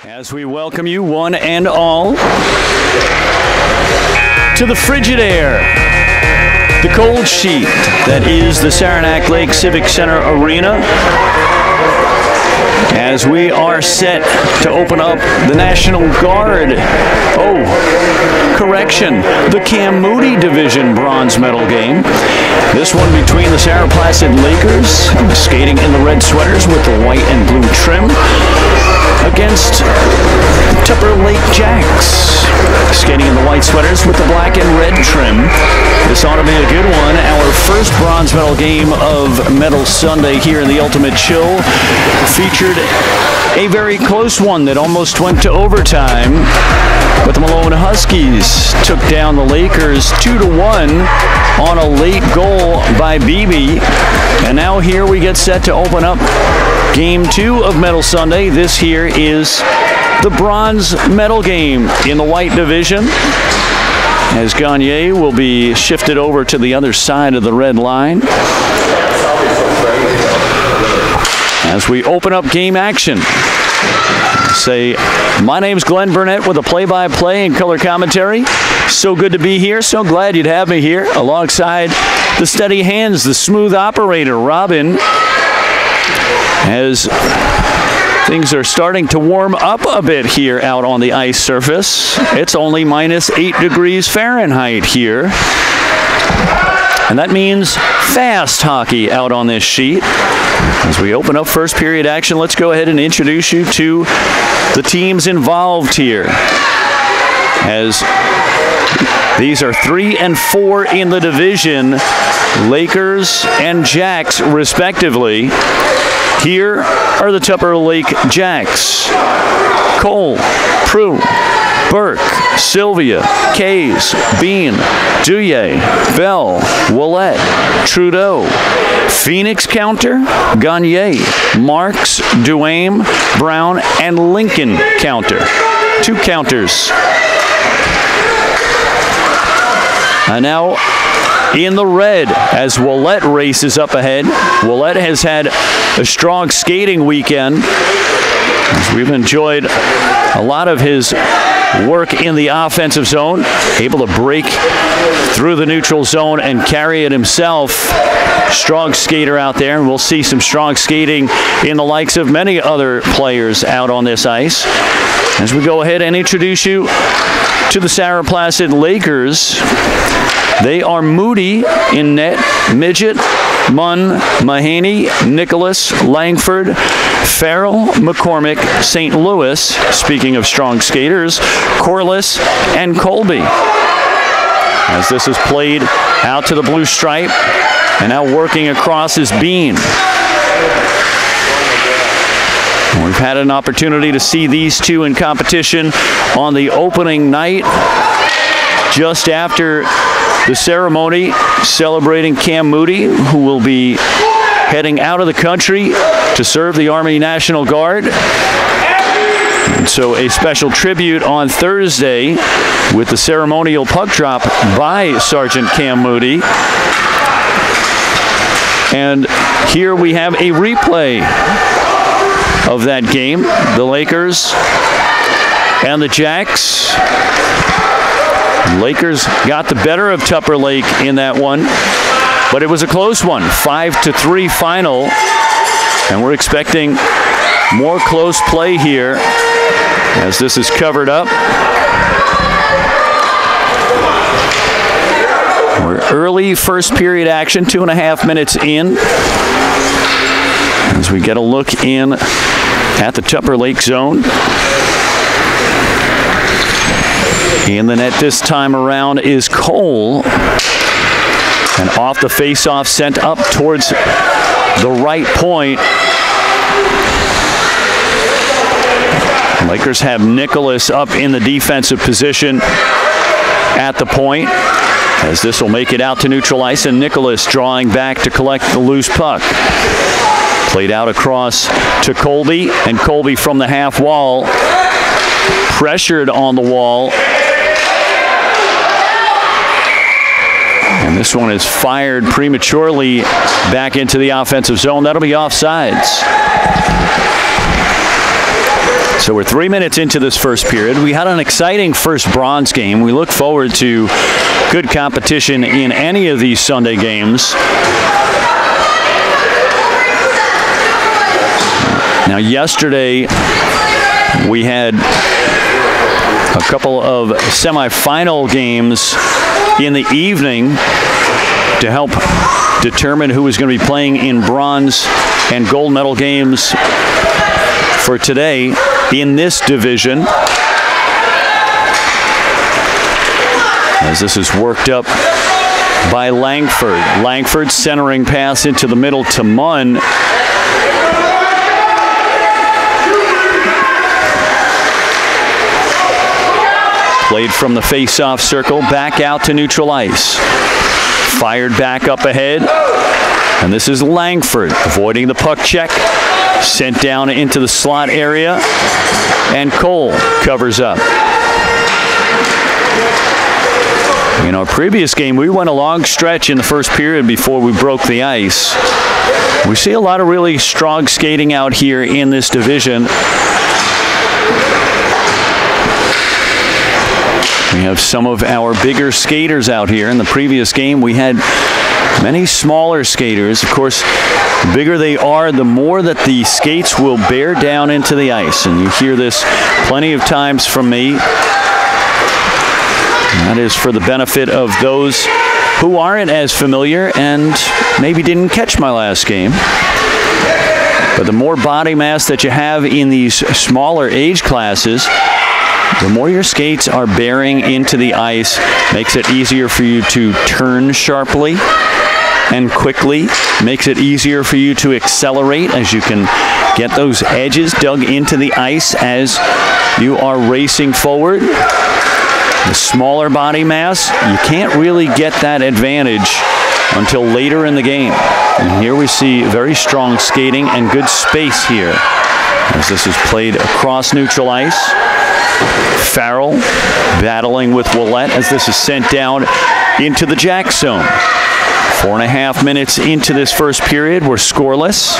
As we welcome you one and all to the frigid air, the cold sheet that is the Saranac Lake Civic Center Arena, as we are set to open up the National Guard. Oh, correction, the Cam Moody Division bronze medal game. This one between the Sarah Placid Lakers, skating in the red sweaters with the white and blue trim, against Tupper Lake Jacks, skating in the white sweaters with the black and red trim. This ought to be a good one. Our first bronze medal game of Medal Sunday here in the Ultimate Chill featured a very close one that almost went to overtime, but the Malone Huskies took down the Lakers 2-1 on a late goal by Beebe. And now here we get set to open up Game 2 of Medal Sunday. This here is the bronze medal game in the white division, as Gagne will be shifted over to the other side of the red line as we open up game action. Say, my name's Glenn Burnett with a play-by-play and color commentary. So good to be here. So glad you'd have me here alongside the steady hands, the smooth operator, Robin, as things are starting to warm up a bit here out on the ice surface. It's only -8 degrees Fahrenheit here. And that means fast hockey out on this sheet. As we open up first period action, let's go ahead and introduce you to the teams involved here, as these are 3 and 4 in the division, Lakers and Jacks respectively. Here are the Tupper Lake Jacks: Cole, Prue, Burke, Sylvia, Kays, Bean, Douillet, Bell, Willette, Trudeau. Phoenix counter, Gagne, Marks, Duane, Brown, and Lincoln counter. 2 counters. And now in the red, as Willette races up ahead. Willette has had a strong skating weekend, as we've enjoyed a lot of his work in the offensive zone, able to break through the neutral zone and carry it himself. Strong skater out there, and we'll see some strong skating in the likes of many other players out on this ice. As we go ahead and introduce you to the Sarah Placid Lakers, they are Moody in net, Midget, Munn, Mahaney, Nicholas, Langford, Farrell, McCormick, St. Louis, speaking of strong skaters, Corliss, and Colby. As this is played out to the blue stripe, and now working across is Bean. We've had an opportunity to see these two in competition on the opening night, just after the ceremony celebrating Cam Moody, who will be heading out of the country to serve the Army National Guard. And so a special tribute on Thursday with the ceremonial puck drop by Sergeant Cam Moody. And here we have a replay of that game, the Lakers and the Jacks. Lakers got the better of Tupper Lake in that one, but it was a close one, 5-3 final, and we're expecting more close play here as this is covered up. We're early first period action, 2.5 minutes in, as we get a look in at the Tupper Lake zone. In the net this time around is Cole. And off the face-off, sent up towards the right point. Lakers have Nicholas up in the defensive position at the point, as this will make it out to neutral ice, and Nicholas drawing back to collect the loose puck. Played out across to Colby, and Colby from the half wall, pressured on the wall. And this one is fired prematurely back into the offensive zone. That'll be offsides. So we're 3 minutes into this first period. We had an exciting first bronze game. We look forward to good competition in any of these Sunday games. Now, yesterday we had a couple of semifinal games in the evening to help determine who was going to be playing in bronze and gold medal games for today in this division. As this is worked up by Langford. Langford centering pass into the middle to Munn. Played from the face-off circle, back out to neutral ice. Fired back up ahead. And this is Langford avoiding the puck check. Sent down into the slot area. And Cole covers up. In our previous game, we went a long stretch in the first period before we broke the ice. We see a lot of really strong skating out here in this division. We have some of our bigger skaters out here. In the previous game, we had many smaller skaters. Of course, the bigger they are, the more that the skates will bear down into the ice. And you hear this plenty of times from me. And that is for the benefit of those who aren't as familiar and maybe didn't catch my last game. But the more body mass that you have in these smaller age classes, the more your skates are bearing into the ice, makes it easier for you to turn sharply and quickly, makes it easier for you to accelerate as you can get those edges dug into the ice as you are racing forward. The smaller body mass, you can't really get that advantage until later in the game. And here we see very strong skating and good space here as this is played across neutral ice. Farrell battling with Willett as this is sent down into the Jack zone. 4.5 minutes into this first period, we're scoreless.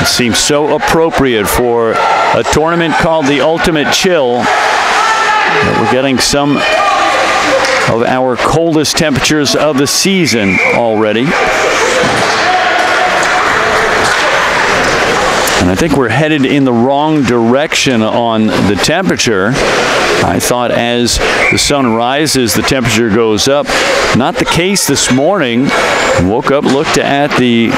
It seems so appropriate for a tournament called the Ultimate Chill that we're getting some of our coldest temperatures of the season already. And I think we're headed in the wrong direction on the temperature. I thought as the sun rises, the temperature goes up. Not the case this morning. Woke up, looked at the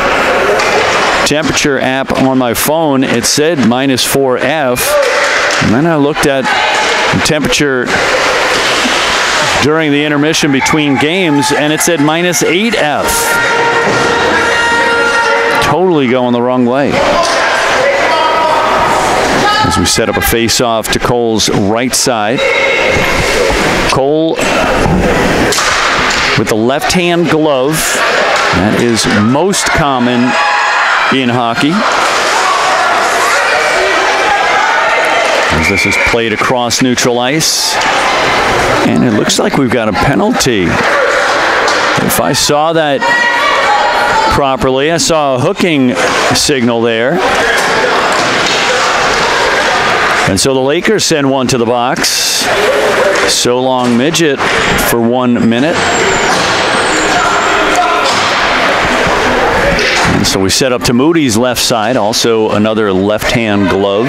temperature app on my phone. It said -4F. And then I looked at the temperature during the intermission between games, and it said -8F. Totally going the wrong way. As we set up a face-off to Cole's right side. Cole with the left-hand glove. That is most common in hockey. As this is played across neutral ice. And it looks like we've got a penalty. If I saw that properly, I saw a hooking signal there. And so the Lakers send one to the box. So long midget for 1 minute. And so we set up to Moody's left side, also another left-hand glove.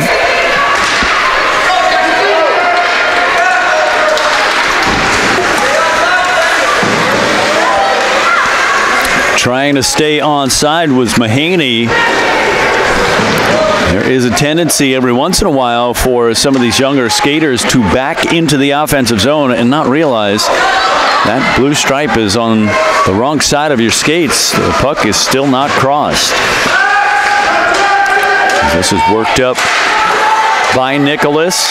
Trying to stay onside was Mahaney. There is a tendency every once in a while for some of these younger skaters to back into the offensive zone and not realize that blue stripe is on the wrong side of your skates. The puck is still not crossed. This is worked up by Nicholas.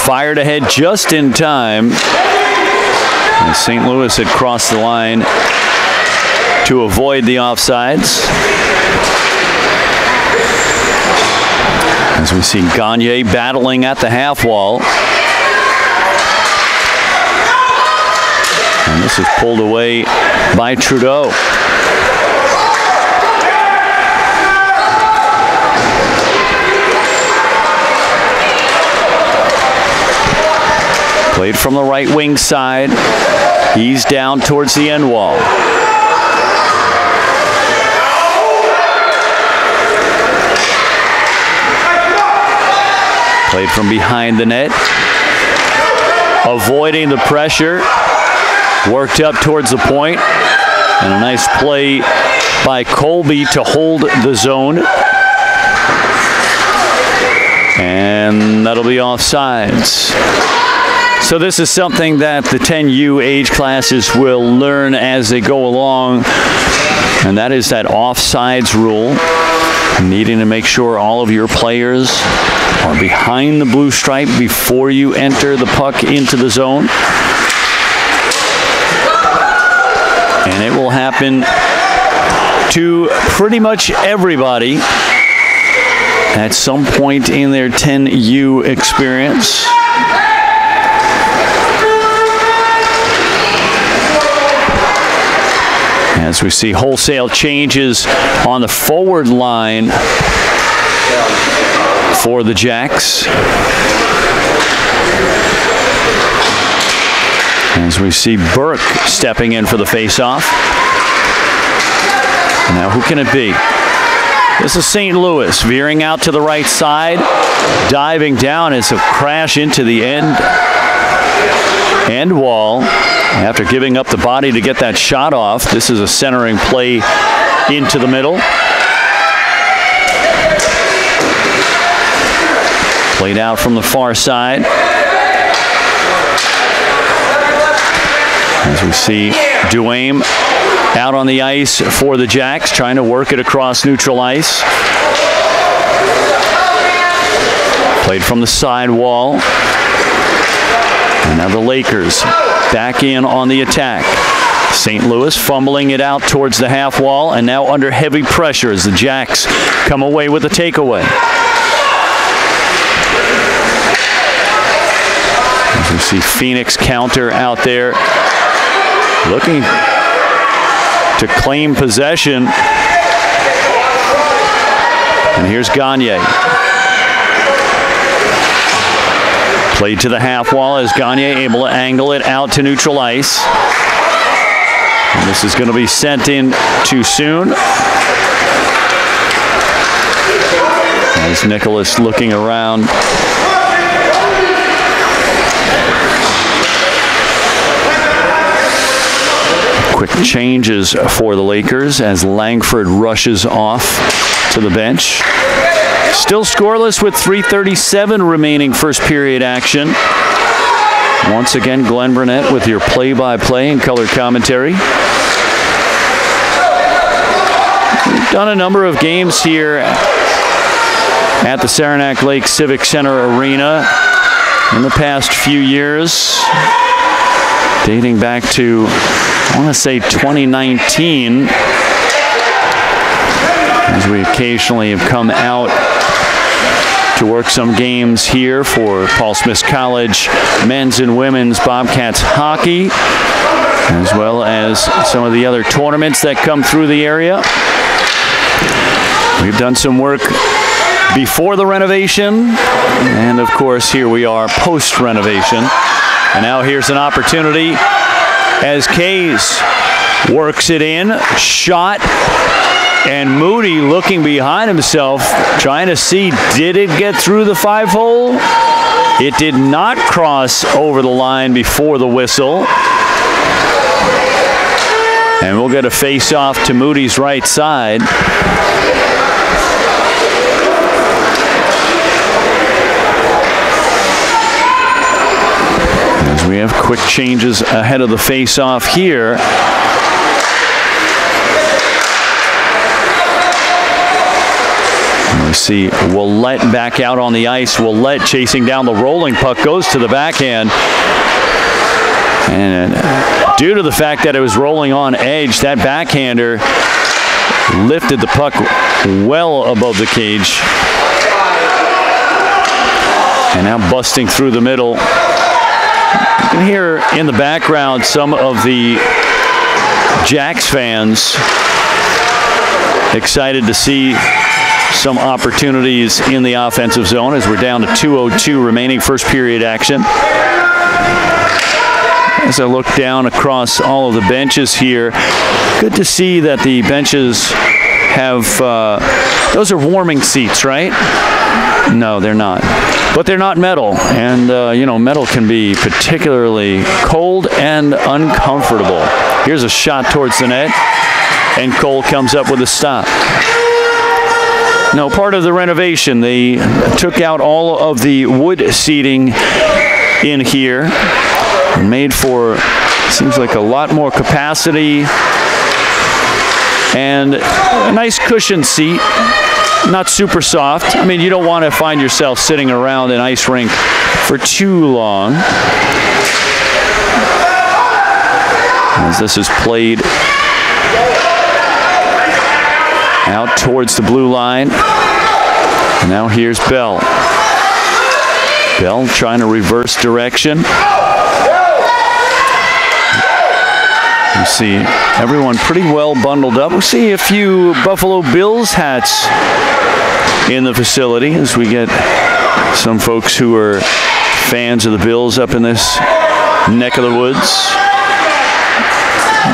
Fired ahead just in time. And St. Louis had crossed the line to avoid the offsides. As we see Gagne battling at the half wall. And this is pulled away by Trudeau. Played from the right wing side. He's down towards the end wall. Played from behind the net. Avoiding the pressure. Worked up towards the point. And a nice play by Colby to hold the zone. And that'll be offsides. So this is something that the 10U age classes will learn as they go along. And that is that offsides rule. Needing to make sure all of your players are behind the blue stripe before you enter the puck into the zone. And it will happen to pretty much everybody at some point in their 10U experience. As we see wholesale changes on the forward line for the Jacks. As we see Burke stepping in for the faceoff. Now who can it be? This is St. Louis veering out to the right side, diving down as a crash into the end wall. After giving up the body to get that shot off, this is a centering play into the middle. Played out from the far side. As we see Duane out on the ice for the Jacks, trying to work it across neutral ice. Played from the side wall. And now the Lakers back in on the attack. St. Louis fumbling it out towards the half wall, and now under heavy pressure as the Jacks come away with the takeaway. As we see Phoenix counter out there, looking to claim possession. And here's Gagne. Played to the half wall as Gagne able to angle it out to neutral ice. And this is going to be sent in too soon. As Nicholas looking around. Quick changes for the Lakers as Langford rushes off to the bench. Still scoreless with 3:37 remaining first period action. Once again, Glenn Burnett with your play-by-play and color commentary. We've done a number of games here at the Saranac Lake Civic Center Arena in the past few years, dating back to, I want to say, 2019, as we occasionally have come out to work some games here for Paul Smith College men's and women's Bobcats hockey, as well as some of the other tournaments that come through the area. We've done some work before the renovation, and of course here we are post-renovation. And now here's an opportunity as Kays works it in, shot, and Moody looking behind himself, trying to see, did it get through the 5-hole? It did not cross over the line before the whistle. And we'll get a face-off to Moody's right side. As we have quick changes ahead of the face-off here. We see Willett back out on the ice. Willett chasing down the rolling puck, goes to the backhand. And due to the fact that it was rolling on edge, that backhander lifted the puck well above the cage. And now busting through the middle. You can hear in the background some of the Jacks fans excited to see some opportunities in the offensive zone as we're down to 2:02 remaining first period action. as I look down across all of the benches here, good to see that the benches have, those are warming seats, right? No, they're not. But they're not metal, and you know, metal can be particularly cold and uncomfortable. Here's a shot towards the net, and Cole comes up with a stop. Now, part of the renovation, they took out all of the wood seating in here, made for, seems like a lot more capacity, and a nice cushioned seat. Not super soft. I mean, you don't want to find yourself sitting around an ice rink for too long. As this is played out towards the blue line. And now here's Bell. Bell trying to reverse direction. You see everyone pretty well bundled up. We'll see a few Buffalo Bills hats in the facility as we get some folks who are fans of the Bills up in this neck of the woods.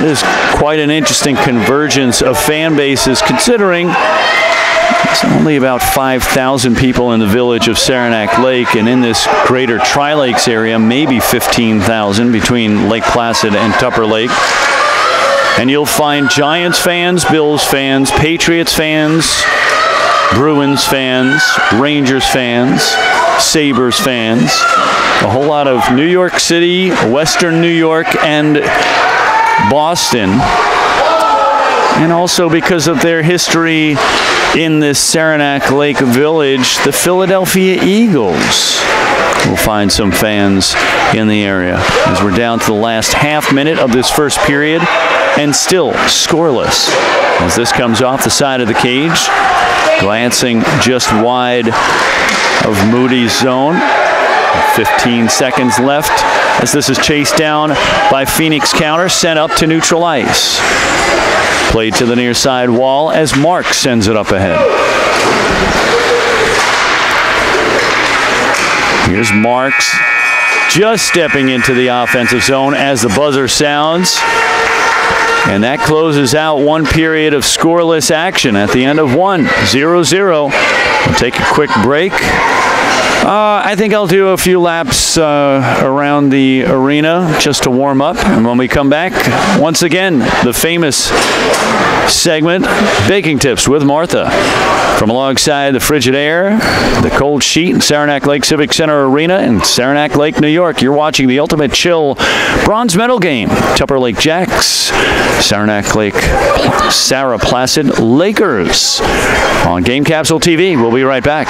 It is quite an interesting convergence of fan bases, considering it's only about 5,000 people in the village of Saranac Lake, and in this greater Tri-Lakes area, maybe 15,000 between Lake Placid and Tupper Lake. And you'll find Giants fans, Bills fans, Patriots fans, Bruins fans, Rangers fans, Sabres fans, a whole lot of New York City, Western New York, and Boston. And also because of their history in this Saranac Lake Village, the Philadelphia Eagles will find some fans in the area. As we're down to the last half minute of this first period, and still scoreless. As this comes off the side of the cage, glancing just wide of Moody's zone. 15 seconds left as this is chased down by Phoenix counter, sent up to neutral ice. Played to the near side wall as Mark sends it up ahead. Here's Marks just stepping into the offensive zone as the buzzer sounds. And that closes out one period of scoreless action at the end of 0-0. We'll take a quick break. I think I'll do a few laps around the arena just to warm up. And when we come back, once again, the famous segment, Baking Tips with Martha. From alongside the frigid air, the cold sheet in Saranac Lake Civic Center Arena in Saranac Lake, New York, you're watching the ultimate chill bronze medal game. Tupper Lake Jacks, Saranac Lake Sarah Placid Lakers on Game Capsule TV. We'll be right back.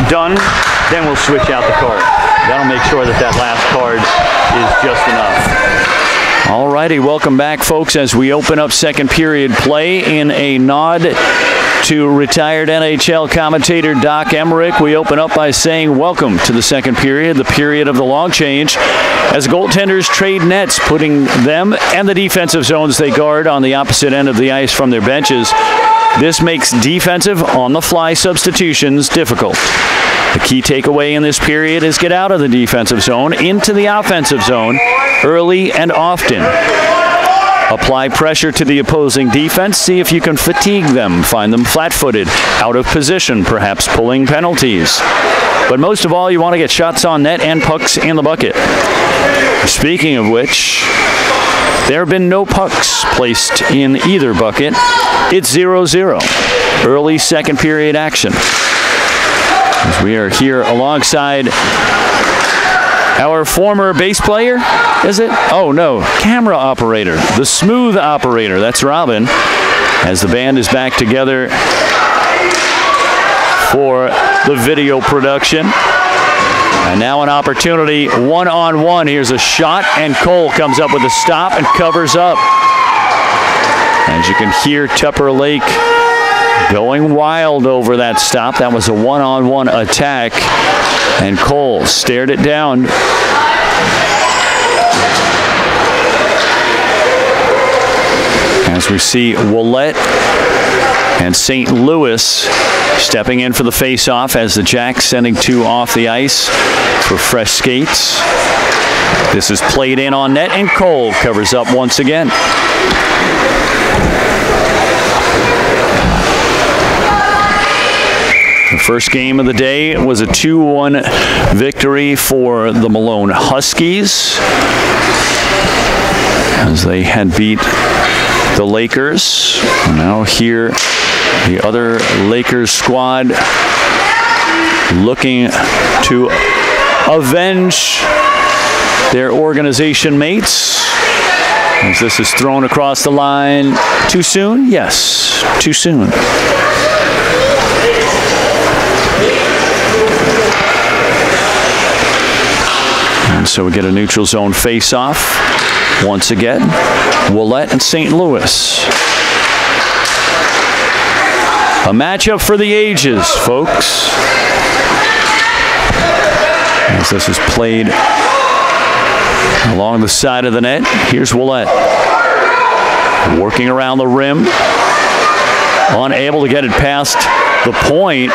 Done, then we'll switch out the card. That'll make sure that that last card is just enough. All righty, welcome back, folks, as we open up second period play in a nod to retired NHL commentator Doc Emmerich. We open up by saying welcome to the second period, the period of the long change, as goaltenders trade nets, putting them and the defensive zones they guard on the opposite end of the ice from their benches. This makes defensive on-the-fly substitutions difficult. The key takeaway in this period is get out of the defensive zone into the offensive zone early and often. Apply pressure to the opposing defense. See if you can fatigue them, find them flat-footed, out of position, perhaps pulling penalties. But most of all, you want to get shots on net and pucks in the bucket. Speaking of which, there have been no pucks placed in either bucket. It's 0-0. Early second period action. As we are here alongside our former bass player, is it? Oh no, camera operator, the smooth operator, that's Robin, as the band is back together for the video production. And now an opportunity, one-on-one. Here's a shot, and Cole comes up with a stop and covers up. As you can hear, Tupper Lake going wild over that stop. That was a one-on-one attack, and Cole stared it down. As we see Willette And St. Louis stepping in for the face-off as the Jacks sending 2 off the ice for fresh skates. This is played in on net, and Cole covers up once again. The first game of the day was a 2-1 victory for the Malone Huskies, as they had beat the Lakers. Now here, the other Lakers squad looking to avenge their organization mates. As this is thrown across the line. Too soon? Yes, too soon. And so we get a neutral zone face-off. Once again, Ouellette and St. Louis. A matchup for the ages, folks. As this is played along the side of the net, here's Ouellette. Working around the rim. Unable to get it past the point.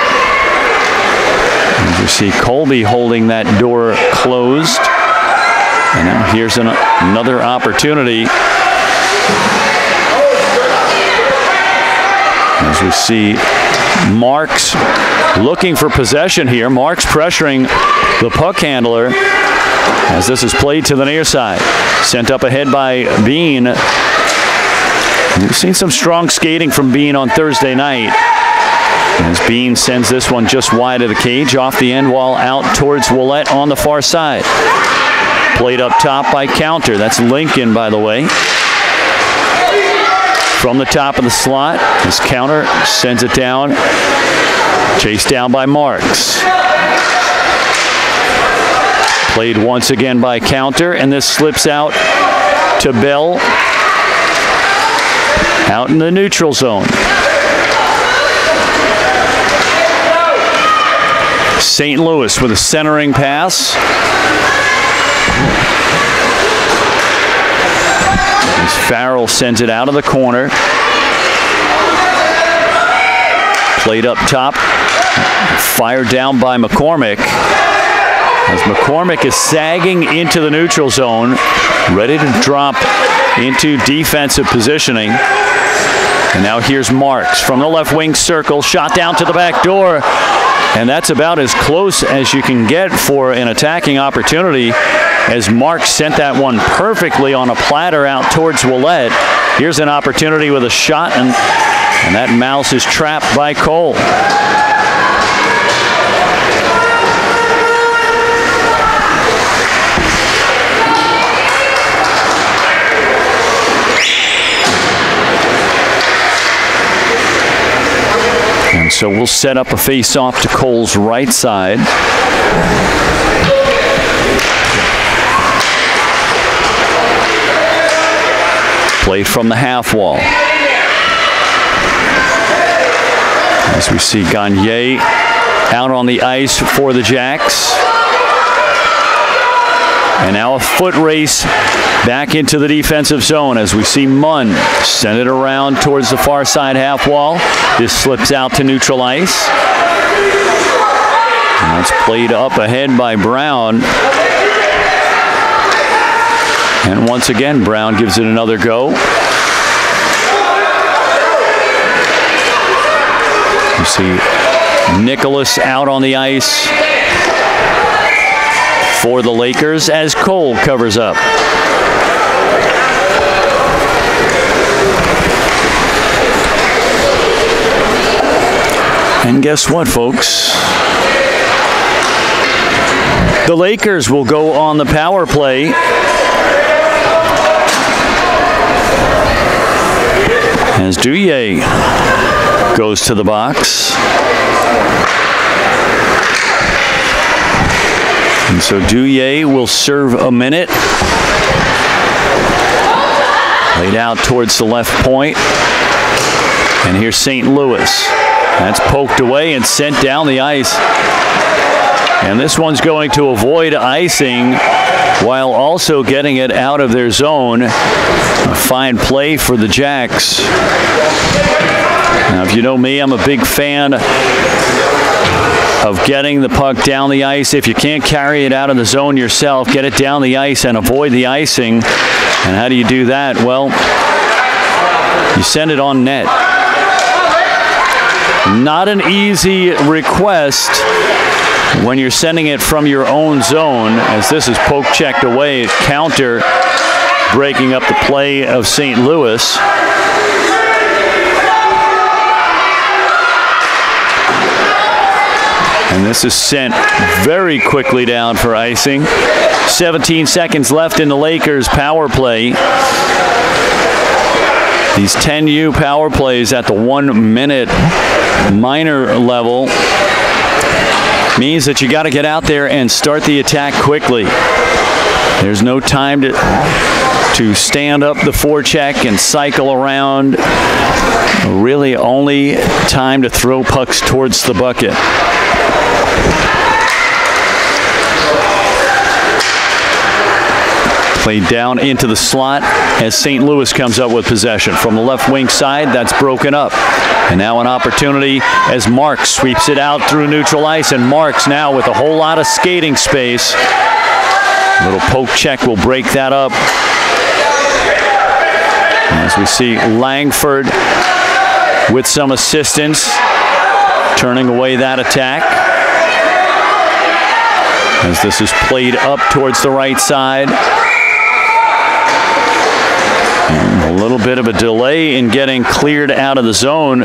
As you see Colby holding that door closed. And now here's another opportunity. As we see Marks looking for possession here. Marks pressuring the puck handler as this is played to the near side. Sent up ahead by Bean. We've seen some strong skating from Bean on Thursday night. As Bean sends this one just wide of the cage, off the end wall, out towards Ouellette on the far side. Played up top by Counter. That's Lincoln, by the way. From the top of the slot, this Counter sends it down. Chased down by Marks. Played once again by Counter, and this slips out to Bell. Out in the neutral zone. St. Louis with a centering pass. As Farrell sends it out of the corner. Played up top. Fired down by McCormick. As McCormick is sagging into the neutral zone, ready to drop into defensive positioning. And now here's Marks from the left wing circle. Shot down to the back door. And that's about as close as you can get for an attacking opportunity, as Marks sent that one perfectly on a platter out towards Ouellette. Here's an opportunity with a shot, and that mouse is trapped by Cole. And so we'll set up a face-off to Cole's right side. Played from the half wall. As we see Gagne out on the ice for the Jacks. And now a foot race back into the defensive zone as we see Munn send it around towards the far side half wall. This slips out to neutral ice. And that's played up ahead by Brown. And once again, Brown gives it another go. You see Nicholas out on the ice for the Lakers as Cole covers up. And guess what, folks? The Lakers will go on the power play. As Douillet goes to the box. And so Douillet will serve a minute. Laid out towards the left point. And here's St. Louis. That's poked away and sent down the ice. And this one's going to avoid icing while also getting it out of their zone. A fine play for the Jacks. Now, if you know me, I'm a big fan of getting the puck down the ice. If you can't carry it out of the zone yourself, get it down the ice and avoid the icing. And how do you do that? Well, you send it on net. Not an easy request when you're sending it from your own zone, as this is poke checked away. Counter breaking up the play of St. Louis. And this is sent very quickly down for icing. 17 seconds left in the Lakers power play. These 10U power plays at the 1 minute minor level means that you got to get out there and start the attack quickly. There's no time to stand up the forecheck and cycle around. Really only time to throw pucks towards the bucket. Played down into the slot as St. Louis comes up with possession. From the left wing side, that's broken up. And now an opportunity as Marks sweeps it out through neutral ice. And Marks now with a whole lot of skating space. A little poke check will break that up. And as we see Langford with some assistance, turning away that attack. As this is played up towards the right side. And a little bit of a delay in getting cleared out of the zone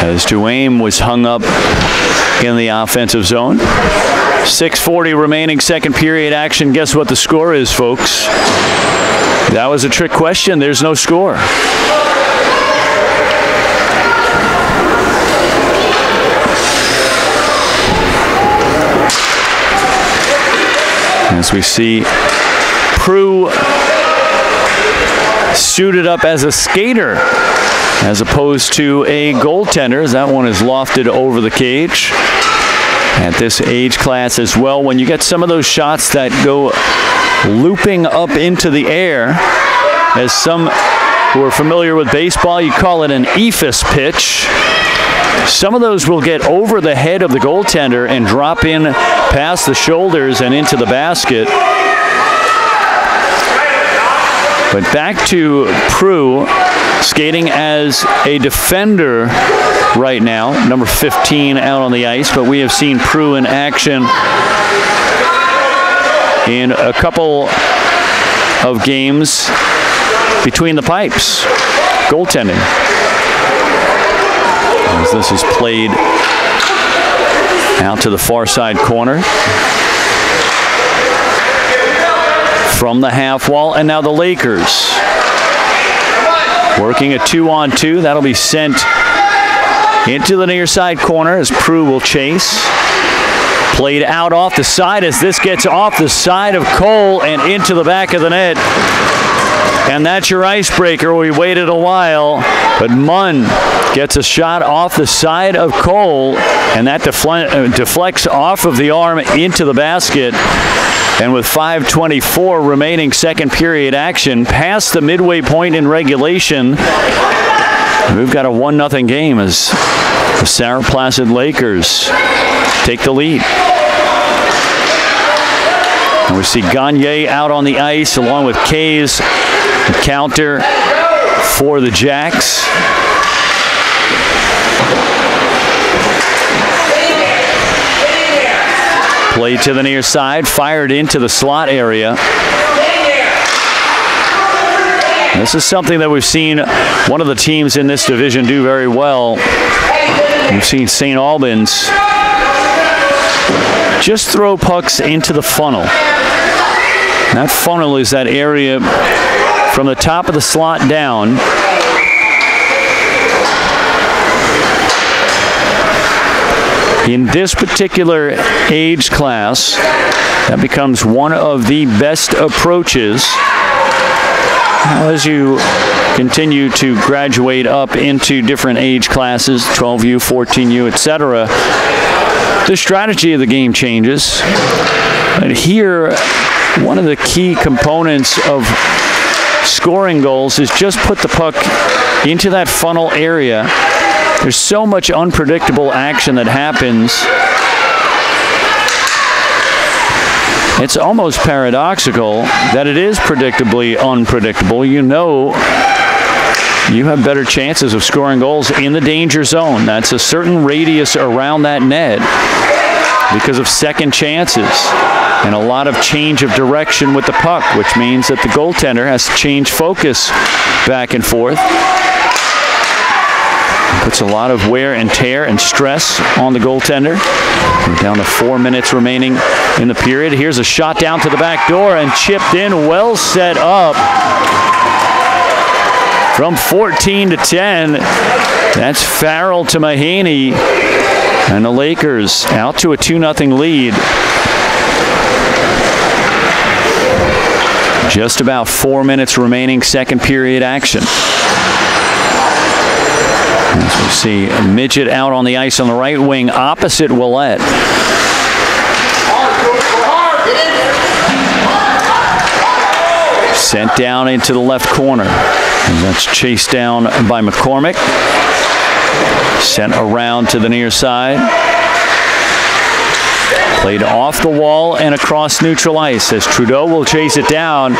as Duane was hung up in the offensive zone. 6:40 remaining, second period action. Guess what the score is, folks? That was a trick question. There's no score. As we see Prue suited up as a skater as opposed to a goaltender, as that one is lofted over the cage. At this age class as well, when you get some of those shots that go looping up into the air, as some who are familiar with baseball, you call it an eephus pitch. Some of those will get over the head of the goaltender and drop in past the shoulders and into the basket. But back to Prue, skating as a defender right now, number 15 out on the ice, but we have seen Prue in action in a couple of games between the pipes, goaltending. As this is played out to the far side corner. From the half wall, and now the Lakers working a 2-on-2. That'll be sent into the near side corner as Prue will chase. Played out off the side as this gets off the side of Cole and into the back of the net. And that's your icebreaker. We waited a while, but Munn gets a shot off the side of Cole, and that deflects off of the arm into the basket. And with 5:24 remaining second period action, past the midway point in regulation, we've got a 1-0 game as the Sarah Placid Lakers take the lead. And we see Gagne out on the ice along with Kays. Counter for the Jacks. Played to the near side, fired into the slot area. This is something that we've seen one of the teams in this division do very well. We've seen St. Albans just throw pucks into the funnel. That funnel is that area from the top of the slot down. In this particular age class, that becomes one of the best approaches. As you continue to graduate up into different age classes, 12U, 14U, etc., the strategy of the game changes. But here, one of the key components of scoring goals is just put the puck into that funnel area. There's so much unpredictable action that happens. It's almost paradoxical that it is predictably unpredictable. You know you have better chances of scoring goals in the danger zone. That's a certain radius around that net because of second chances and a lot of change of direction with the puck, which means that the goaltender has to change focus back and forth. Puts a lot of wear and tear and stress on the goaltender. We're down to 4 minutes remaining in the period. Here's a shot down to the back door and chipped in, well set up. From 14 to 10, that's Farrell to Mahaney. And the Lakers out to a 2-0 lead. Just about 4 minutes remaining, second period action. As we see a Midget out on the ice on the right wing opposite Willett. Sent down into the left corner. And that's chased down by McCormick. Sent around to the near side. Played off the wall and across neutral ice as Trudeau will chase it down.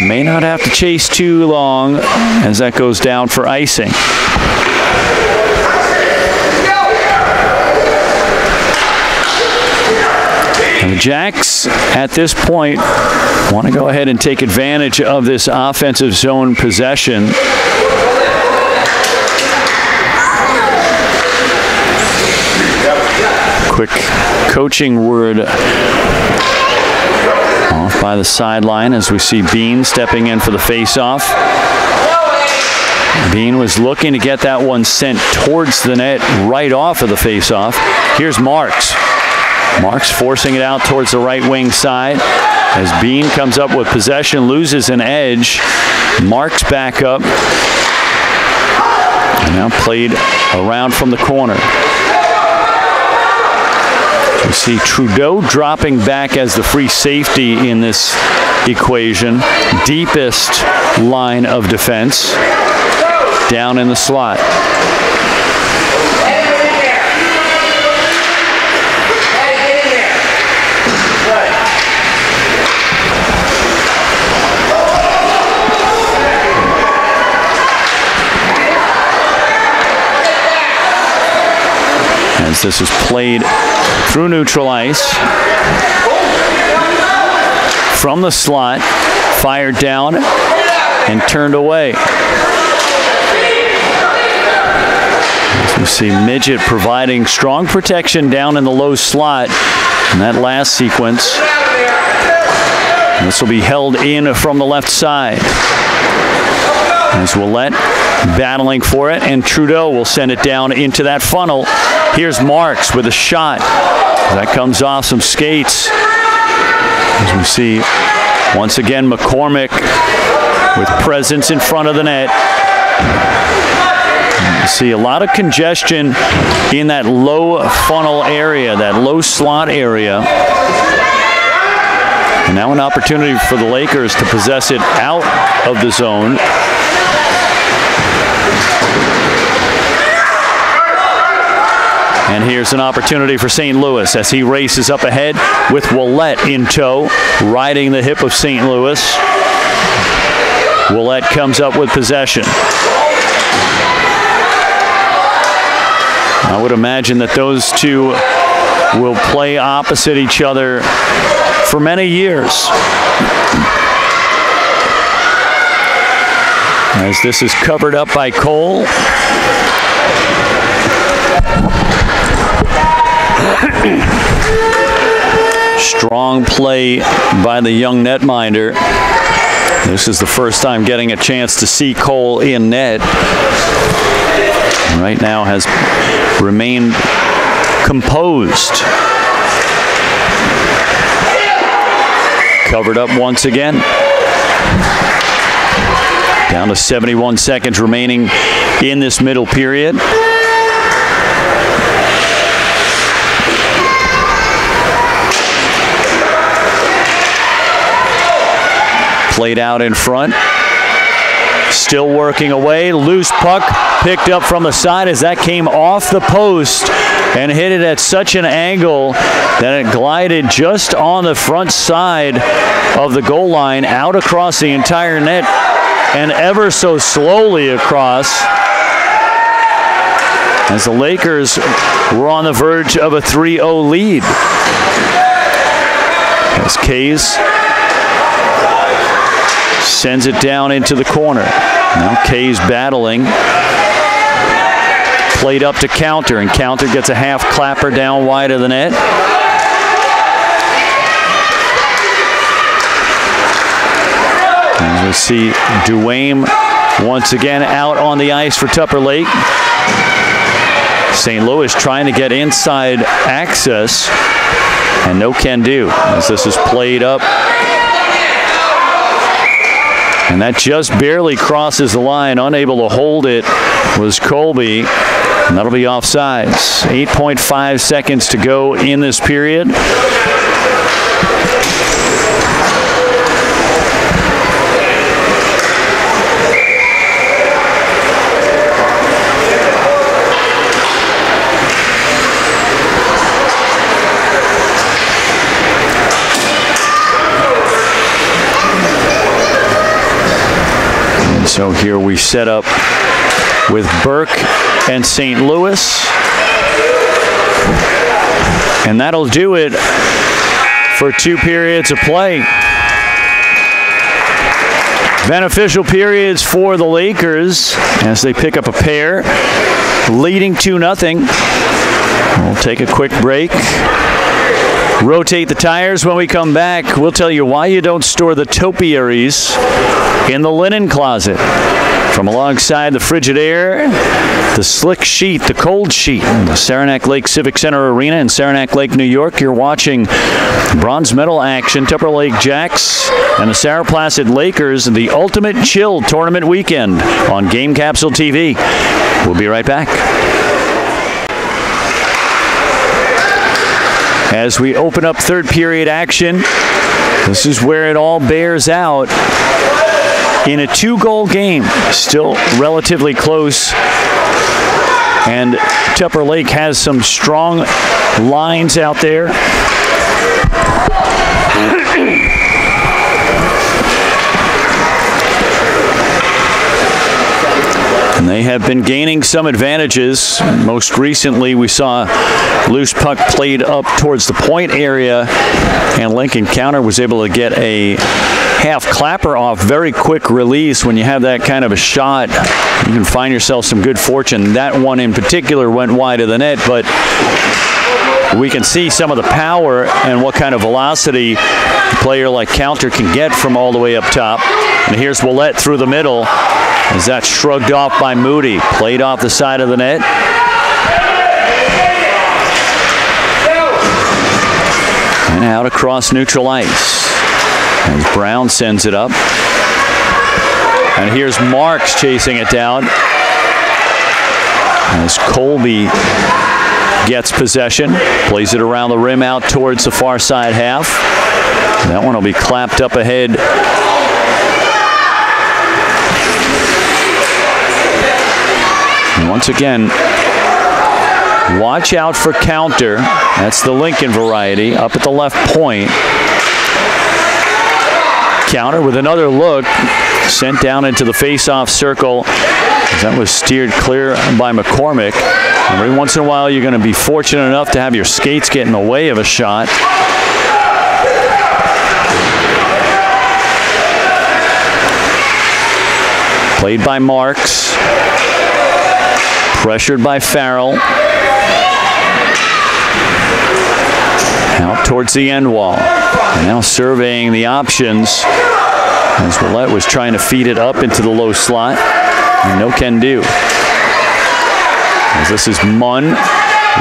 May not have to chase too long as that goes down for icing. And the Jacks, at this point, want to go ahead and take advantage of this offensive zone possession. Quick coaching word off by the sideline as we see Bean stepping in for the face-off. Bean was looking to get that one sent towards the net right off of the face-off. Here's Marks. Marks forcing it out towards the right wing side as Bean comes up with possession, loses an edge. Marks back up. And now played around from the corner. We see Trudeau dropping back as the free safety in this equation. Deepest line of defense down in the slot. As this is played through neutral ice. From the slot, fired down and turned away. As we see Midget providing strong protection down in the low slot in that last sequence. And this will be held in from the left side. As Willett battling for it, and Trudeau will send it down into that funnel. Here's Marks with a shot. That comes off some skates. As we see, once again, McCormick with presence in front of the net. You see a lot of congestion in that low funnel area, that low slot area. And now an opportunity for the Lakers to possess it out of the zone. And here's an opportunity for St. Louis as he races up ahead with Willett in tow, riding the hip of St. Louis. Willett comes up with possession. I would imagine that those two will play opposite each other for many years. As this is covered up by Cole. Strong play by the young netminder. This is the first time getting a chance to see Cole in net. Right now has remained composed. Covered up once again. Down to 71 seconds remaining in this middle period. Played out in front. Still working away. Loose puck picked up from the side as that came off the post and hit it at such an angle that it glided just on the front side of the goal line, out across the entire net and ever so slowly across, as the Lakers were on the verge of a 3-0 lead. As Kays sends it down into the corner. Now Kays battling. Played up to Counter, and Counter gets a half clapper down wide of the net. And we see Duane once again out on the ice for Tupper Lake. St. Louis trying to get inside access, and no can do as this is played up. And that just barely crosses the line. Unable to hold it was Colby, and that'll be offsides. 8.5 seconds to go in this period. So here we set up with Burke and St. Louis. And that'll do it for 2 periods of play. Beneficial periods for the Lakers as they pick up a pair, leading 2-0. We'll take a quick break. Rotate the tires. When we come back, we'll tell you why you don't store the topiaries in the linen closet. From alongside the Frigidaire, the Slick Sheet, the Cold Sheet, the Saranac Lake Civic Center Arena in Saranac Lake, New York. You're watching bronze medal action, Tupper Lake Jacks and the Sarah Placid Lakers in the Ultimate Chill Tournament Weekend on Game Capsule TV. We'll be right back. As we open up third period action, this is where it all bears out. In a 2-goal game, still relatively close, and Tupper Lake has some strong lines out there. And they have been gaining some advantages. Most recently, we saw loose puck played up towards the point area, and Lincoln Counter was able to get a half clapper off. Very quick release. When you have that kind of a shot, you can find yourself some good fortune. That one in particular went wide of the net, but we can see some of the power and what kind of velocity a player like Counter can get from all the way up top. And here's Willette through the middle as that's shrugged off by Moody. Played off the side of the net. And out across neutral ice as Brown sends it up. And here's Marks chasing it down as Colby gets possession. Plays it around the rim out towards the far side half. That one will be clapped up ahead. And once again, watch out for Counter. That's the Lincoln variety up at the left point. Counter with another look, sent down into the face-off circle. That was steered clear by McCormick. Every once in a while, you're going to be fortunate enough to have your skates get in the way of a shot. Played by Marks. Pressured by Farrell. Out towards the end wall. And now surveying the options as Willette was trying to feed it up into the low slot. And no can do. As this is Munn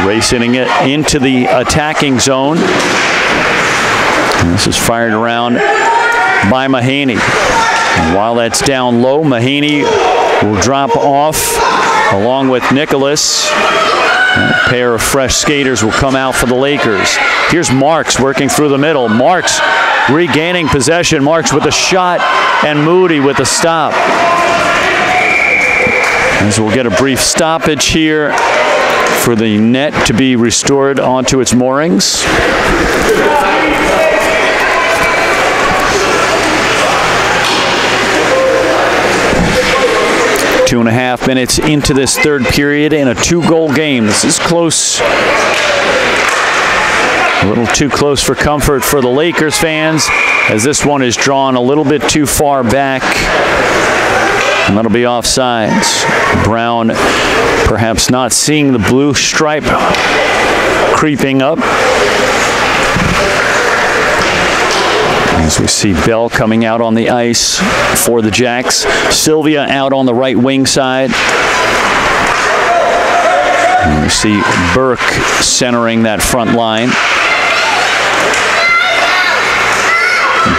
racing it into the attacking zone. And this is fired around by Mahaney. And while that's down low, Mahaney will drop off along with Nicholas. And a pair of fresh skaters will come out for the Lakers. Here's Marks working through the middle. Marks regaining possession. Marks with a shot and Moody with a stop. As we'll get a brief stoppage here for the net to be restored onto its moorings. 2.5 minutes into this third period in a 2-goal game. This is close. A little too close for comfort for the Lakers fans, as this one is drawn a little bit too far back. And that'll be offsides. Brown perhaps not seeing the blue stripe creeping up. As we see Bell coming out on the ice for the Jacks. Sylvia out on the right wing side. And we see Burke centering that front line.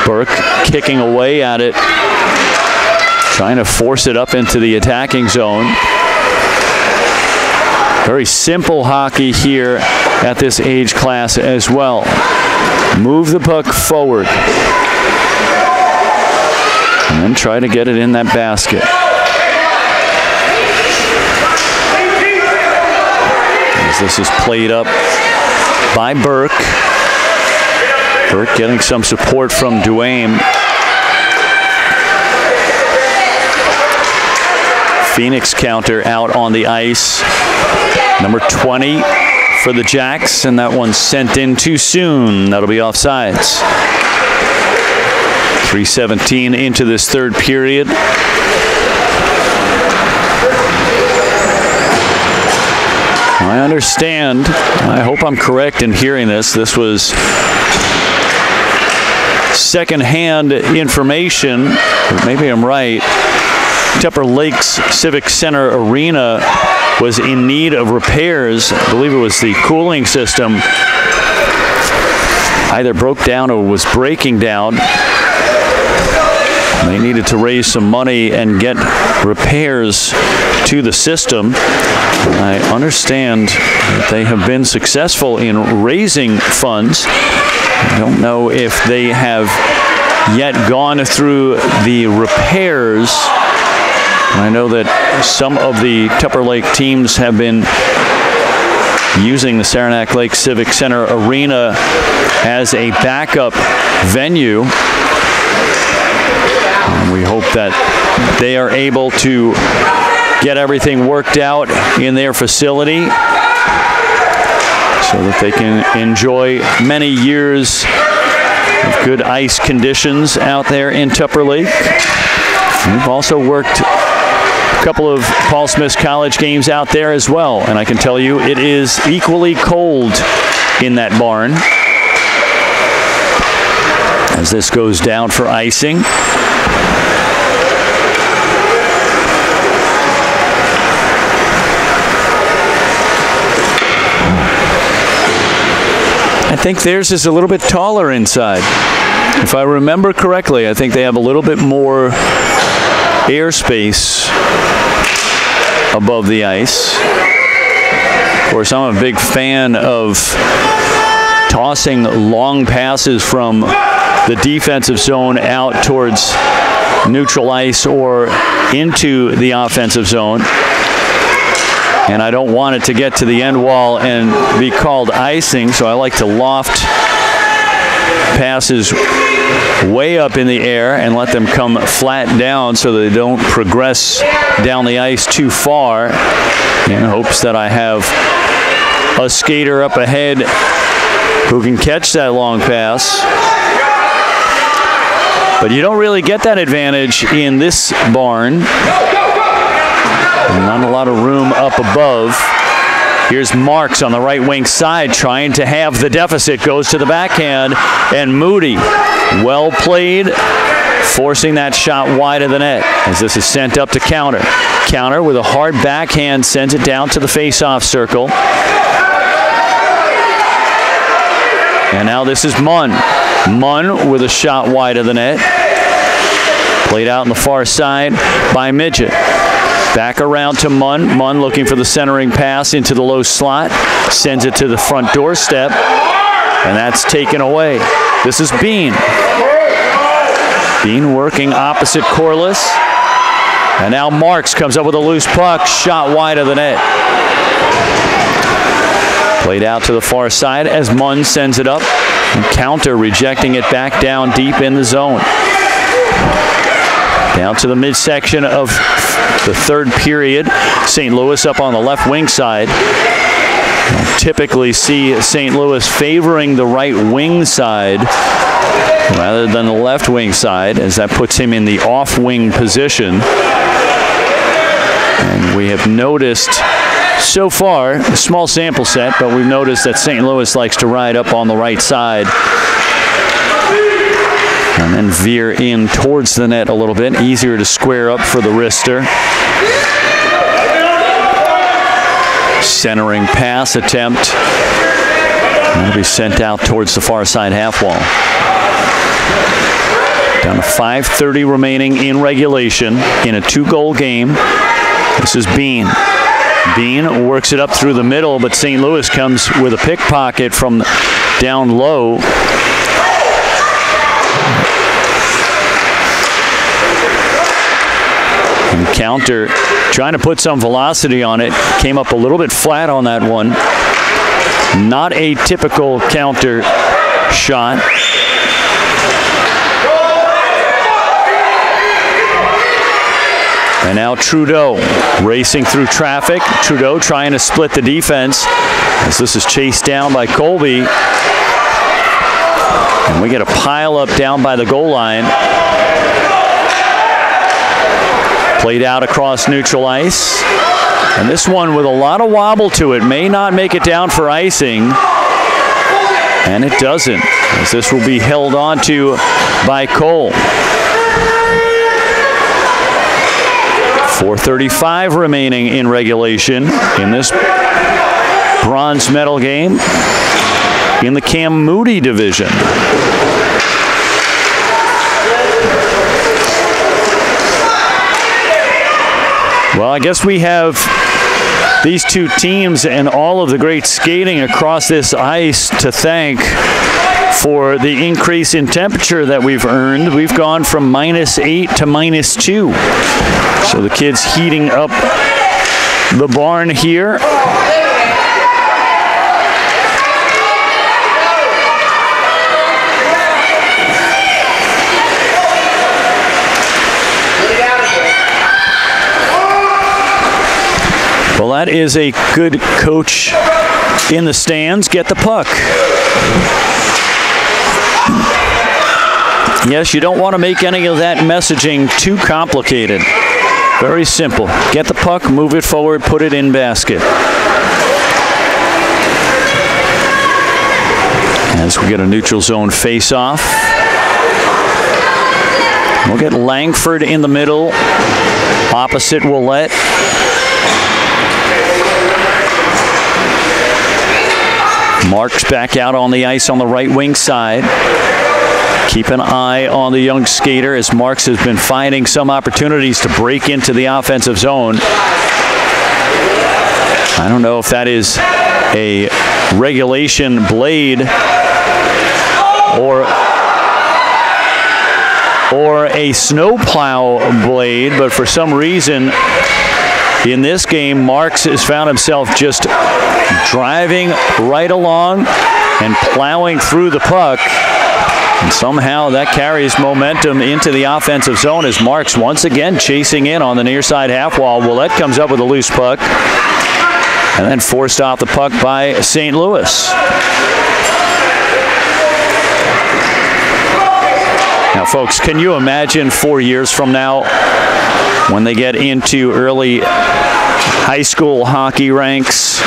Burke kicking away at it, trying to force it up into the attacking zone. Very simple hockey here at this age class as well. Move the puck forward and then try to get it in that basket. As this is played up by Burke. Burke getting some support from Duane. Phoenix counter out on the ice. Number 20 for the Jacks, and that one's sent in too soon. That'll be offsides. 3:17 into this third period. I understand. I hope I'm correct in hearing this. This was second-hand information. Maybe I'm right. Tupper Lakes Civic Center Arena was in need of repairs. I believe it was the cooling system either broke down or was breaking down. They needed to raise some money and get repairs to the system. I understand that they have been successful in raising funds. I don't know if they have yet gone through the repairs. I know that some of the Tupper Lake teams have been using the Saranac Lake Civic Center Arena as a backup venue. And we hope that they are able to get everything worked out in their facility so that they can enjoy many years of good ice conditions out there in Tupper Lake. We've also worked a couple of Paul Smith College games out there as well, and I can tell you it is equally cold in that barn. As this goes down for icing. I think theirs is a little bit taller inside. If I remember correctly, I think they have a little bit more airspace above the ice. Of course, I'm a big fan of tossing long passes from the defensive zone out towards neutral ice or into the offensive zone. And I don't want it to get to the end wall and be called icing, so I like to loft passes way up in the air and let them come flat down so they don't progress down the ice too far, in hopes that I have a skater up ahead who can catch that long pass. But you don't really get that advantage in this barn. Not a lot of room up above. Here's Marks on the right wing side trying to have the deficit. Goes to the backhand, and Moody, well played, forcing that shot wide of the net as this is sent up to Counter. Counter with a hard backhand sends it down to the face-off circle. And now this is Munn. Munn with a shot wide of the net. Played out on the far side by Midget. Back around to Munn. Munn looking for the centering pass into the low slot. Sends it to the front doorstep. And that's taken away. This is Bean. Bean working opposite Corliss. And now Marks comes up with a loose puck, shot wide of the net. Played out to the far side as Munn sends it up. And Counter rejecting it back down deep in the zone. Down to the midsection of the third period. St. Louis up on the left wing side. We'll typically see St. Louis favoring the right wing side rather than the left wing side, as that puts him in the off wing position. And we have noticed so far, a small sample set, but we've noticed that St. Louis likes to ride up on the right side and then veer in towards the net a little bit. Easier to square up for the wrister. Centering pass attempt. That'll be sent out towards the far side half wall. Down to 5:30 remaining in regulation in a 2-goal game. This is Bean. Bean works it up through the middle, but St. Louis comes with a pickpocket from down low. And Counter trying to put some velocity on it. Came up a little bit flat on that one. Not a typical Counter shot. And now Trudeau racing through traffic. Trudeau trying to split the defense as this is chased down by Colby. And we get a pile up down by the goal line. Played out across neutral ice. And this one with a lot of wobble to it may not make it down for icing. And it doesn't, as this will be held on to by Cole. 4:35 remaining in regulation in this bronze medal game in the Cam Moody division. Well, I guess we have these two teams and all of the great skating across this ice to thank for the increase in temperature that we've earned. We've gone from -8 to -2. So the kids heating up the barn here. Well, that is a good coach in the stands. Get the puck. Yes, you don't want to make any of that messaging too complicated. Very simple. Get the puck, move it forward, put it in basket. As we get a neutral zone face-off. We'll get Langford in the middle. Opposite Willette. Marks back out on the ice on the right wing side. Keep an eye on the young skater as Marks has been finding some opportunities to break into the offensive zone. I don't know if that is a regulation blade or a snowplow blade, but for some reason in this game, Marks has found himself just driving right along and plowing through the puck. And somehow that carries momentum into the offensive zone as Marks once again chasing in on the near side half wall. Willette comes up with a loose puck and then forced off the puck by St. Louis. Now, folks, can you imagine 4 years from now when they get into early high school hockey ranks,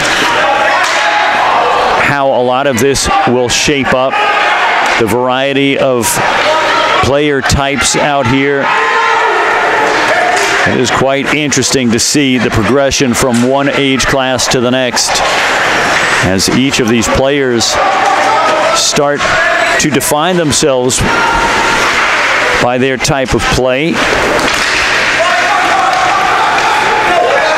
how a lot of this will shape up? The variety of player types out here. It is quite interesting to see the progression from one age class to the next as each of these players start to define themselves by their type of play.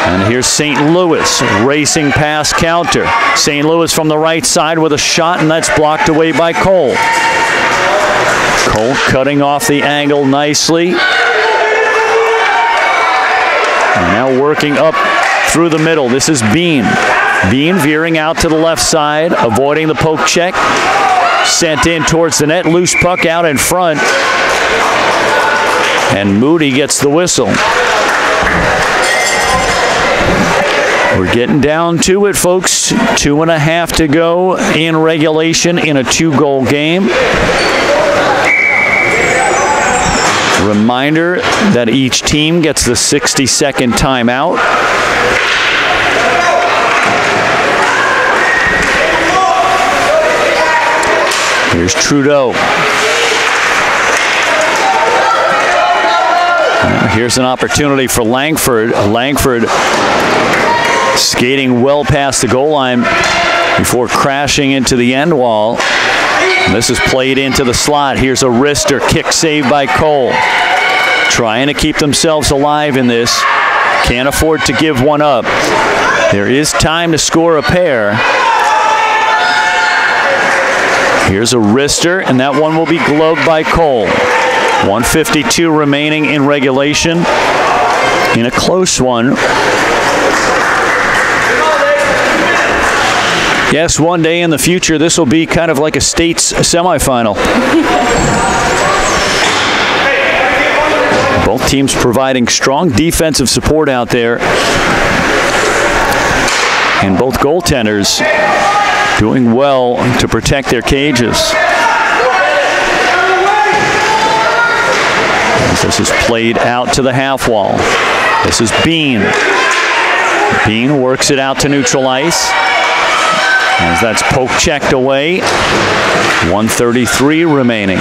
And here's St. Louis racing past Counter. St. Louis from the right side with a shot, and that's blocked away by Cole. Cole cutting off the angle nicely. And now working up through the middle. This is Bean. Bean veering out to the left side, avoiding the poke check. Sent in towards the net. Loose puck out in front. And Moody gets the whistle. We're getting down to it, folks. 2.5 to go in regulation in a 2-goal game. Reminder that each team gets the 60-second timeout. Here's Trudeau. Here's an opportunity for Langford. Langford skating well past the goal line before crashing into the end wall. This is played into the slot. Here's a wrister kick save by Cole. Trying to keep themselves alive in this. Can't afford to give one up. There is time to score a pair. Here's a wrister, and that one will be gloved by Cole. 1:52 remaining in regulation in a close one. Yes, one day in the future, this will be kind of like a state's semifinal. Both teams providing strong defensive support out there. And both goaltenders doing well to protect their cages. This is played out to the half wall. This is Bean. Bean works it out to neutral ice. As that's poke checked away. 1:33 remaining.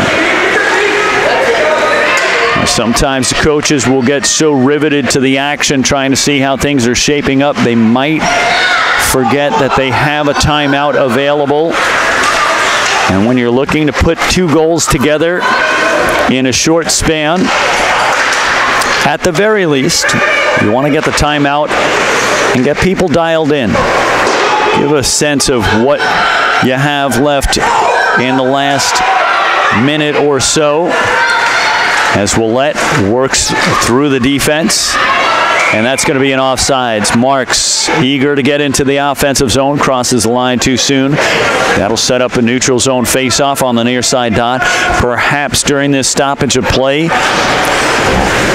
Sometimes the coaches will get so riveted to the action trying to see how things are shaping up, they might forget that they have a timeout available. And when you're looking to put 2 goals together in a short span, at the very least, you want to get the timeout and get people dialed in. Give a sense of what you have left in the last minute or so as Willette works through the defense. And that's going to be an offsides. Marks eager to get into the offensive zone, crosses the line too soon. That'll set up a neutral zone face-off on the near side dot. Perhaps during this stoppage of play,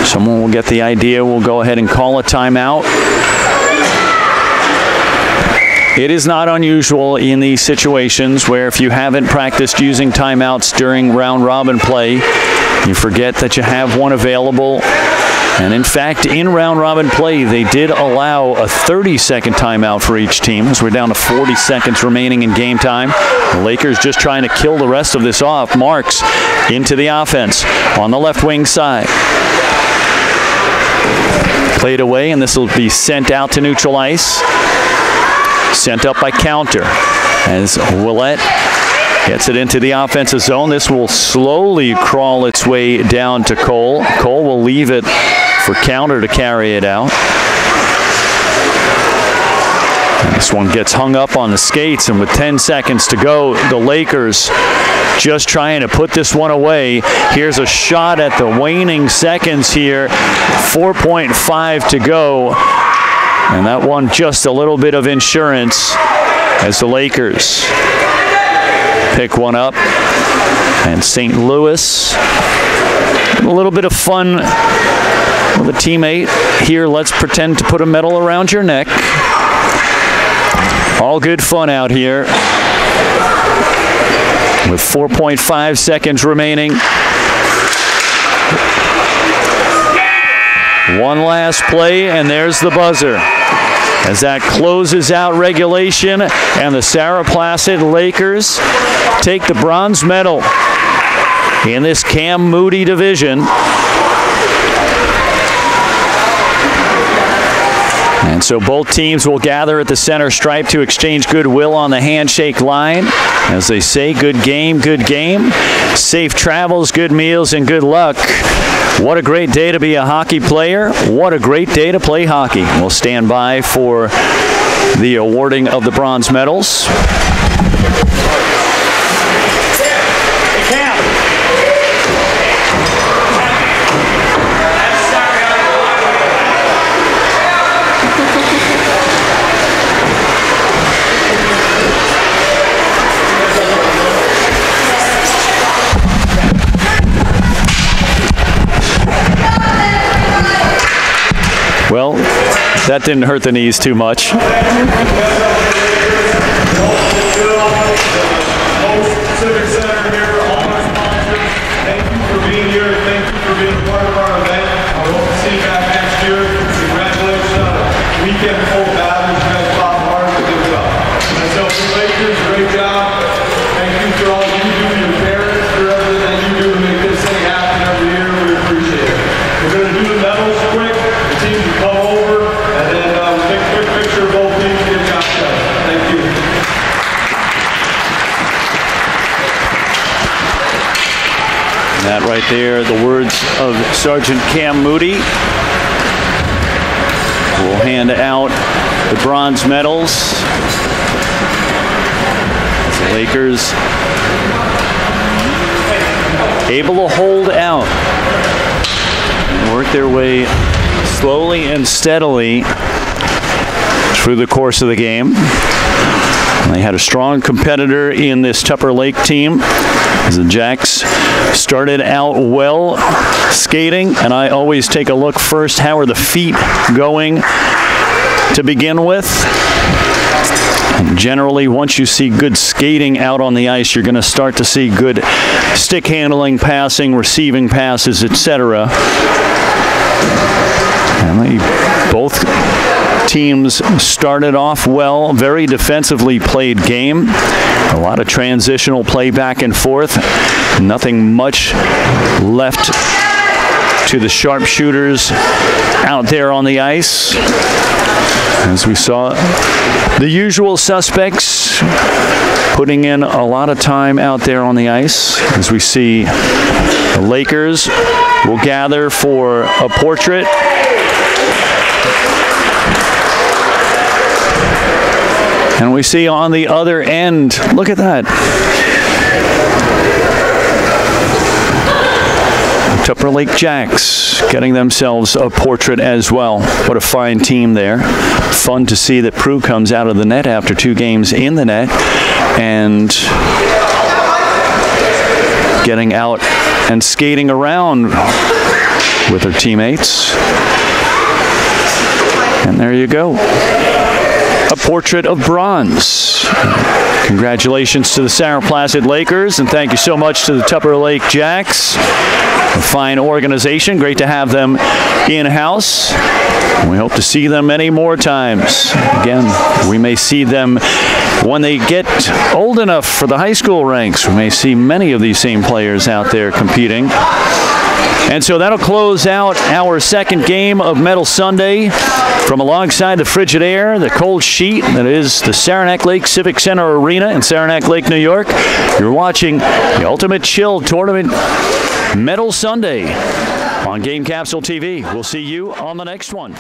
someone will get the idea. We'll go ahead and call a timeout. It is not unusual in these situations where if you haven't practiced using timeouts during round-robin play, you forget that you have one available. And in fact, in round-robin play, they did allow a 30-second timeout for each team, as we're down to 40 seconds remaining in game time. The Lakers just trying to kill the rest of this off. Marks into the offense on the left wing side. Played away, and this will be sent out to neutral ice. Sent up by Counter as Willette gets it into the offensive zone. This will slowly crawl its way down to Cole. Cole will leave it for Counter to carry it out. And this one gets hung up on the skates, and with 10 seconds to go, the Lakers just trying to put this one away. Here's a shot at the waning seconds here. 4.5 to go. And that one just a little bit of insurance as the Lakers pick one up. And St. Louis, a little bit of fun with a teammate. Here, let's pretend to put a medal around your neck. All good fun out here. With 4.5 seconds remaining. One last play, and there's the buzzer. As that closes out regulation, and the Sarah Placid Lakers take the bronze medal in this Cam Moody division. And so both teams will gather at the center stripe to exchange goodwill on the handshake line. As they say, good game, safe travels, good meals, and good luck. What a great day to be a hockey player. What a great day to play hockey. We'll stand by for the awarding of the bronze medals. That didn't hurt the knees too much. Civic Center here, all our sponsors, thank you for being here. Thank you for being part of our event. I hope to see you back next year. Congratulations on a weekend full of battles. You guys fought hard to do it up. SLP Lakers, great job. Thank you for all you do, your parents, for everything that you do to make this thing happen every year. We appreciate it. We're going to do the medals quick. The team can come over, and then we'll take a quick picture of both teams and get shots done. Thank you. That right there, the words of Sergeant Cam Moody. We'll hand out the bronze medals. The Lakers able to hold out and work their way slowly and steadily through the course of the game. They had a strong competitor in this Tupper Lake team as the Jacks started out well skating, and I always take a look first, how are the feet going to begin with? And generally, once you see good skating out on the ice, you're going to start to see good stick handling, passing, receiving passes, etc. And they both teams started off well, very defensively played game. A lot of transitional play back and forth. Nothing much left to the sharpshooters out there on the ice. As we saw, the usual suspects putting in a lot of time out there on the ice. As we see the Lakers will gather for a portrait. And we see on the other end, look at that. Tupper Lake Jacks getting themselves a portrait as well. What a fine team there. Fun to see that Prue comes out of the net after 2 games in the net and getting out and skating around with her teammates. And there you go. A portrait of bronze. Congratulations to the Sarah Placid Lakers, and thank you so much to the Tupper Lake Jacks. A fine organization. Great to have them in-house. We hope to see them many more times. Again, we may see them when they get old enough for the high school ranks. We may see many of these same players out there competing. And so that'll close out our second game of Medal Sunday from alongside the frigid air, the cold sheet that is the Saranac Lake Civic Center Arena in Saranac Lake, New York. You're watching the Ultimate Chill Tournament Medal Sunday on Game Capsule TV. We'll see you on the next one.